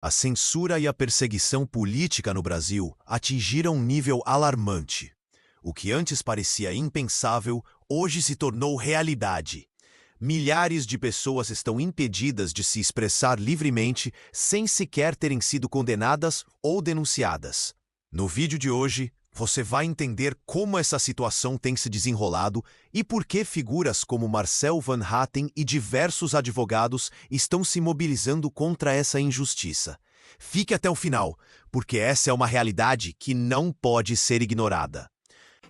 A censura e a perseguição política no Brasil atingiram um nível alarmante. O que antes parecia impensável, hoje se tornou realidade. Milhares de pessoas estão impedidas de se expressar livremente sem sequer terem sido condenadas ou denunciadas. No vídeo de hoje, você vai entender como essa situação tem se desenrolado e por que figuras como Marcel Van Hatten e diversos advogados estão se mobilizando contra essa injustiça. Fique até o final, porque essa é uma realidade que não pode ser ignorada.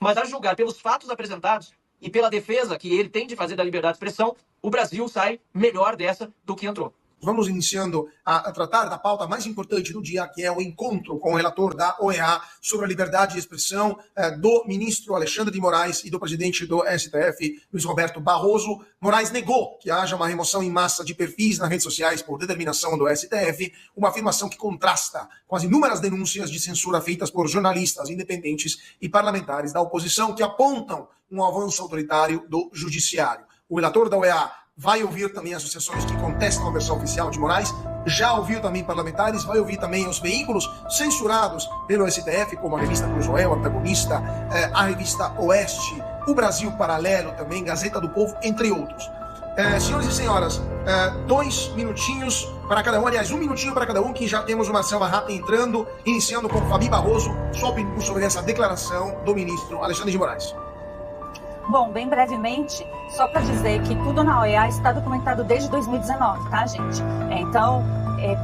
Mas a julgar pelos fatos apresentados e pela defesa que ele tem de fazer da liberdade de expressão, o Brasil sai melhor dessa do que entrou. Vamos iniciando a tratar da pauta mais importante do dia, que é o encontro com o relator da OEA sobre a liberdade de expressão do ministro Alexandre de Moraes e do presidente do STF, Luiz Roberto Barroso. Moraes negou que haja uma remoção em massa de perfis nas redes sociais por determinação do STF, uma afirmação que contrasta com as inúmeras denúncias de censura feitas por jornalistas independentes e parlamentares da oposição que apontam um avanço autoritário do judiciário. O relator da OEA vai ouvir também associações que contestam a versão oficial de Moraes, já ouviu também parlamentares, vai ouvir também os veículos censurados pelo STF, como a revista Cruzoé, Antagonista, a revista Oeste, o Brasil Paralelo também, Gazeta do Povo, entre outros. Senhoras e senhoras, 2 minutinhos para cada um, aliás, 1 minutinho para cada um, que já temos o Marcel Van Hatten entrando, iniciando com o Fabi Barroso, sua opinião sobre essa declaração do ministro Alexandre de Moraes. Bom, bem brevemente, só para dizer que tudo na OEA está documentado desde 2019, tá, gente? Então,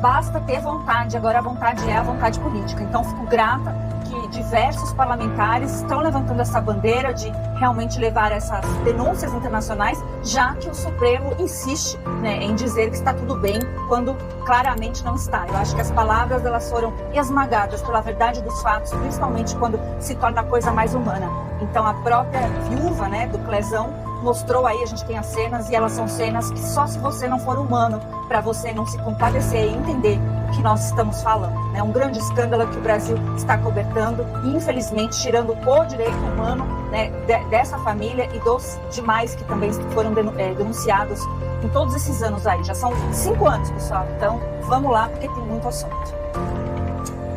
basta ter vontade, agora a vontade é a vontade política. Então, fico grata que diversos parlamentares estão levantando essa bandeira de realmente levar essas denúncias internacionais, já que o Supremo insiste, né, em dizer que está tudo bem, quando claramente não está. Eu acho que as palavras elas foram esmagadas pela verdade dos fatos, principalmente quando se torna a coisa mais humana. Então a própria viúva, né, do Clezão mostrou aí, a gente tem as cenas, e elas são cenas que só se você não for humano, para você não se compadecer e entender o que nós estamos falando. É um grande escândalo que o Brasil está cobertando e, infelizmente, tirando o direito humano, né, dessa família e dos demais que também foram denunciados em todos esses anos aí. Já são 5 anos, pessoal. Então, vamos lá, porque tem muito assunto.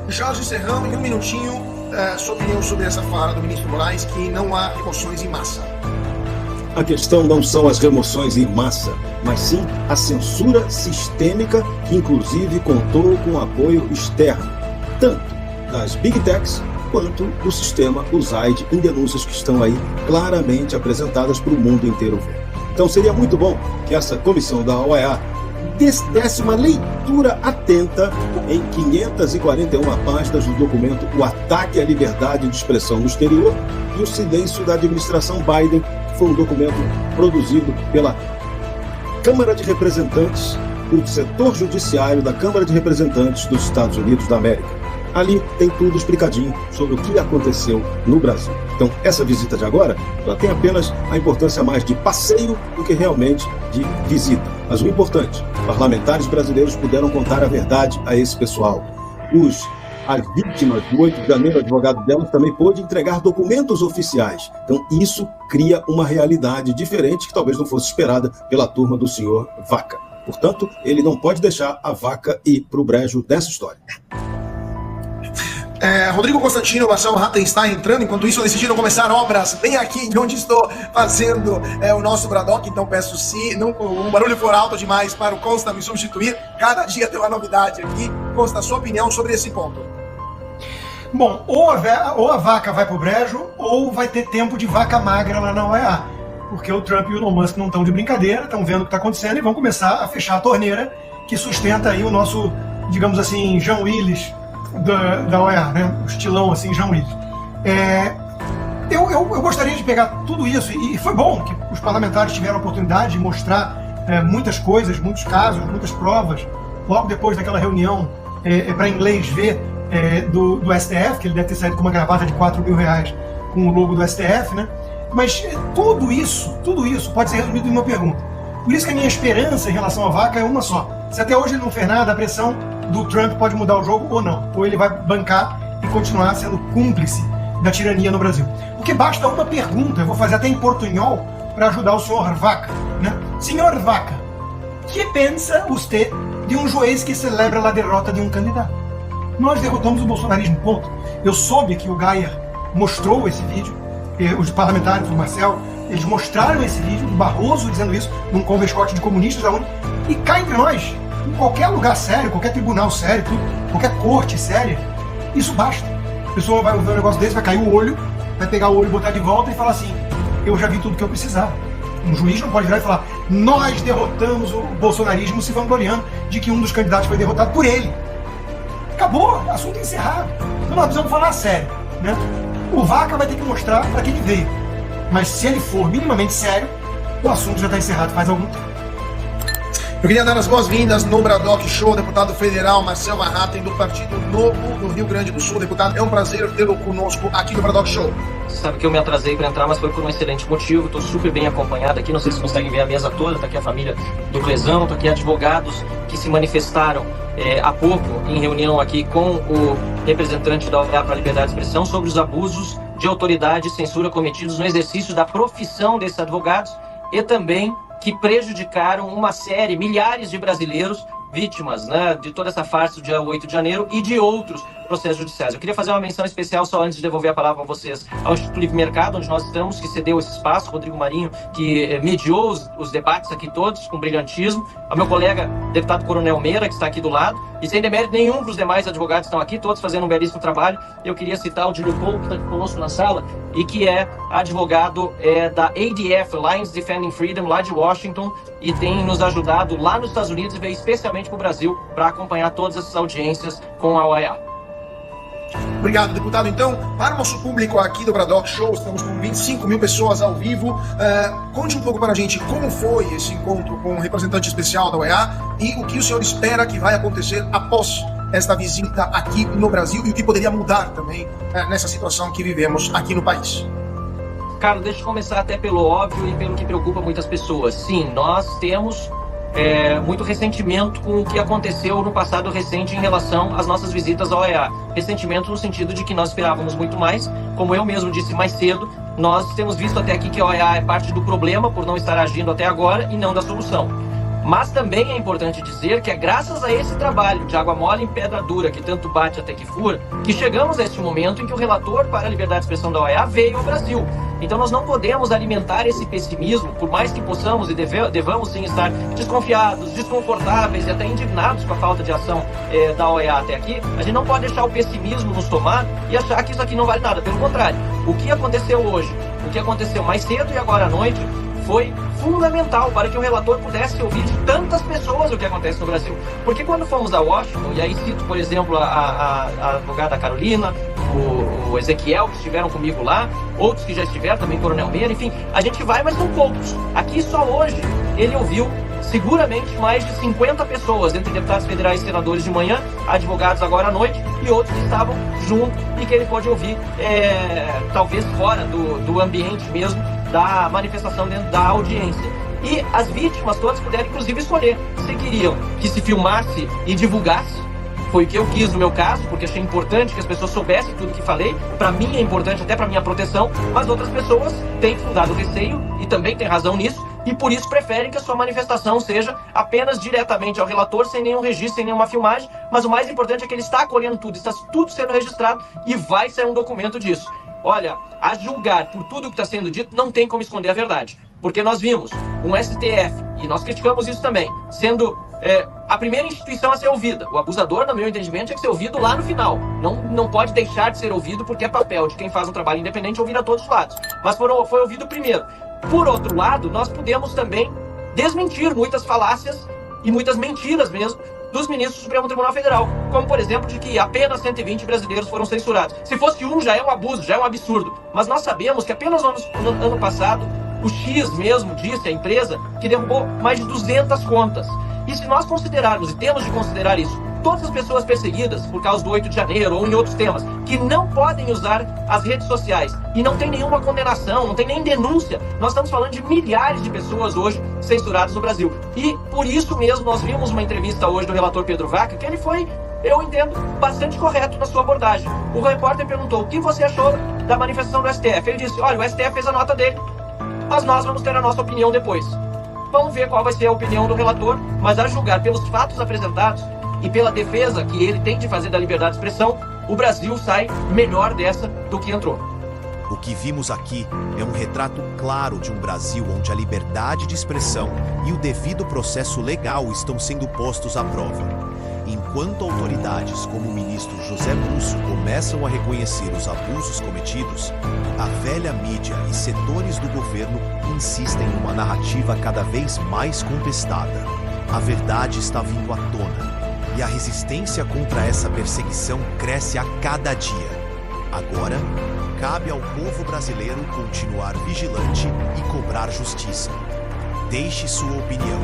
Jorge Serrão, em 1 minutinho, sua opinião sobre essa fala do ministro Moraes, que não há remoções em massa. A questão não são as remoções em massa, mas sim a censura sistêmica, que inclusive contou com apoio externo, tanto das Big Techs quanto do sistema USAID, em denúncias que estão aí claramente apresentadas para o mundo inteiro ver. Então seria muito bom que essa comissão da OEA desse uma leitura atenta em 541 páginas do documento O Ataque à Liberdade de Expressão no Exterior e o Silêncio da Administração Biden, que foi um documento produzido pela Câmara de Representantes, o setor judiciário da Câmara de Representantes dos Estados Unidos da América. Ali tem tudo explicadinho sobre o que aconteceu no Brasil. Então, essa visita de agora, ela tem apenas a importância mais de passeio do que realmente de visita. Mas o importante, parlamentares brasileiros puderam contar a verdade a esse pessoal. As vítimas do 8 de janeiro, o advogado delas também pôde entregar documentos oficiais. Então, isso cria uma realidade diferente que talvez não fosse esperada pela turma do senhor Vaca. Portanto, ele não pode deixar a Vaca ir para o brejo dessa história. Rodrigo Constantino, Marcel Van Hatten está entrando. Enquanto isso, decidiram começar obras bem aqui de onde estou fazendo o nosso Bradock. Então peço, se não, o barulho for alto demais para o Consta me substituir, cada dia tem uma novidade aqui. Consta, a sua opinião sobre esse ponto? Bom, ou a vaca vai pro brejo, ou vai ter tempo de vaca magra lá na OEA. Porque o Trump e o Elon Musk não estão de brincadeira, estão vendo o que está acontecendo e vão começar a fechar a torneira que sustenta aí o nosso, digamos assim, João Willis da OEA, né? O estilão assim, João Willis. Eu gostaria de pegar tudo isso, e foi bom que os parlamentares tiveram a oportunidade de mostrar muitas coisas, muitos casos, muitas provas, logo depois daquela reunião para inglês ver do STF, que ele deve ter saído com uma gravata de R$4 mil com o logo do STF, né? Mas tudo isso pode ser resumido em uma pergunta. Por isso que a minha esperança em relação à Vaca é uma só. Se até hoje ele não fez nada, a pressão do Trump pode mudar o jogo ou não. Ou ele vai bancar e continuar sendo cúmplice da tirania no Brasil. Porque basta uma pergunta, eu vou fazer até em portunhol, para ajudar o senhor Vaca, né? Senhor Vaca, que pensa você de um juiz que celebra a derrota de um candidato. Nós derrotamos o bolsonarismo, ponto. Eu soube que o Geyer mostrou esse vídeo, os parlamentares, o Marcel, eles mostraram esse vídeo do Barroso dizendo isso num convescote de comunistas, e cá entre nós, em qualquer lugar sério, qualquer tribunal sério, qualquer corte séria, isso basta. A pessoa vai ver um negócio desse, vai cair o olho, vai pegar o olho e botar de volta e falar assim: eu já vi tudo que eu precisava. Um juiz não pode virar e falar: nós derrotamos o bolsonarismo, se vangloriando de que um dos candidatos foi derrotado por ele. Acabou, assunto encerrado. Então nós precisamos falar sério, né? O Vaca vai ter que mostrar para que ele veio. Mas se ele for minimamente sério, o assunto já está encerrado faz algum tempo. Eu queria dar as boas-vindas no Bradock Show, deputado federal Marcel Marraten, do Partido Novo do Rio Grande do Sul. Deputado, é um prazer tê-lo conosco aqui no Bradock Show. Você sabe que eu me atrasei para entrar, mas foi por um excelente motivo. Estou super bem acompanhado aqui, não sei se vocês conseguem ver a mesa toda. Está aqui a família do Clesão, está aqui advogados que se manifestaram há pouco em reunião aqui com o representante da OEA para a Liberdade de Expressão sobre os abusos de autoridade e censura cometidos no exercício da profissão desses advogados e também que prejudicaram uma série, milhares de brasileiros vítimas, né, de toda essa farsa do dia 8 de janeiro e de outros processos judiciais. Eu queria fazer uma menção especial, só antes de devolver a palavra a vocês, ao Instituto Livre Mercado, onde nós estamos, que cedeu esse espaço, Rodrigo Marinho, que mediou os debates aqui todos com brilhantismo, ao meu colega deputado Coronel Meira, que está aqui do lado, e sem demérito nenhum para os demais advogados que estão aqui, todos fazendo um belíssimo trabalho. Eu queria citar o Júlio Paul, que está aqui conosco na sala, e que é advogado da ADF, Alliance Defending Freedom, lá de Washington, e tem nos ajudado lá nos Estados Unidos e veio especialmente para o Brasil para acompanhar todas essas audiências com a OEA. Obrigado, deputado. Então, para o nosso público aqui do Bradock Show, estamos com 25 mil pessoas ao vivo. Conte um pouco para a gente como foi esse encontro com o representante especial da OEA e o que o senhor espera que vai acontecer após esta visita aqui no Brasil e o que poderia mudar também nessa situação que vivemos aqui no país. Carlos, deixa eu começar até pelo óbvio e pelo que preocupa muitas pessoas. Sim, nós temos muito ressentimento com o que aconteceu no passado recente em relação às nossas visitas à OEA. Ressentimento no sentido de que nós esperávamos muito mais. Como eu mesmo disse mais cedo, nós temos visto até aqui que a OEA é parte do problema por não estar agindo até agora e não da solução. Mas também é importante dizer que é graças a esse trabalho de água mole em pedra dura, que tanto bate até que fura, que chegamos a este momento em que o relator para a liberdade de expressão da OEA veio ao Brasil. Então nós não podemos alimentar esse pessimismo, por mais que possamos e devamos sim estar desconfiados, desconfortáveis e até indignados com a falta de ação da OEA até aqui. A gente não pode deixar o pessimismo nos tomar e achar que isso aqui não vale nada. Pelo contrário, o que aconteceu hoje, o que aconteceu mais cedo e agora à noite, foi fundamental para que o relator pudesse ouvir de tantas pessoas o que acontece no Brasil. Porque quando fomos a Washington, e aí cito, por exemplo, a advogada Carolina, o Ezequiel, que estiveram comigo lá, outros que já estiveram, também Coronel Meira, enfim, a gente vai, mas são poucos. Aqui só hoje ele ouviu seguramente mais de 50 pessoas, entre deputados federais e senadores de manhã, advogados agora à noite, e outros que estavam junto e que ele pode ouvir, talvez fora do ambiente mesmo, da manifestação dentro da audiência. E as vítimas todas puderam, inclusive, escolher se queriam que se filmasse e divulgasse. Foi o que eu quis no meu caso, porque achei importante que as pessoas soubessem tudo que falei. Para mim é importante, até para minha proteção, mas outras pessoas têm fundado receio e também têm razão nisso, e por isso preferem que a sua manifestação seja apenas diretamente ao relator, sem nenhum registro, sem nenhuma filmagem. Mas o mais importante é que ele está acolhendo tudo, está tudo sendo registrado e vai sair um documento disso. Olha, a julgar por tudo que está sendo dito, não tem como esconder a verdade. Porque nós vimos um STF, e nós criticamos isso também, sendo a primeira instituição a ser ouvida. O abusador, no meu entendimento, tinha que ser ouvido lá no final. Não pode deixar de ser ouvido, porque é papel de quem faz um trabalho independente ouvir a todos os lados. Mas foi ouvido primeiro. Por outro lado, nós pudemos também desmentir muitas falácias e muitas mentiras mesmo dos ministros do Supremo Tribunal Federal, como por exemplo de que apenas 120 brasileiros foram censurados. Se fosse um, já é um abuso, já é um absurdo. Mas nós sabemos que apenas no ano passado, o X mesmo disse, a empresa, que derrubou mais de 200 contas. E se nós considerarmos, e temos de considerar isso, todas as pessoas perseguidas por causa do 8 de janeiro ou em outros temas, que não podem usar as redes sociais e não tem nenhuma condenação, não tem nem denúncia, nós estamos falando de milhares de pessoas hoje censuradas no Brasil. E por isso mesmo nós vimos uma entrevista hoje do relator Pedro Vaca, que ele foi, eu entendo, bastante correto na sua abordagem. O repórter perguntou: o que você achou da manifestação do STF? Ele disse: olha, o STF fez a nota dele, mas nós vamos ter a nossa opinião depois. Vamos ver qual vai ser a opinião do relator, mas a julgar pelos fatos apresentados e pela defesa que ele tem de fazer da liberdade de expressão, o Brasil sai melhor dessa do que entrou. O que vimos aqui é um retrato claro de um Brasil onde a liberdade de expressão e o devido processo legal estão sendo postos à prova. Enquanto autoridades como o ministro José Múcio começam a reconhecer os abusos cometidos, a velha mídia e setores do governo insistem em uma narrativa cada vez mais contestada. A verdade está vindo à tona e a resistência contra essa perseguição cresce a cada dia. Agora, cabe ao povo brasileiro continuar vigilante e cobrar justiça. Deixe sua opinião.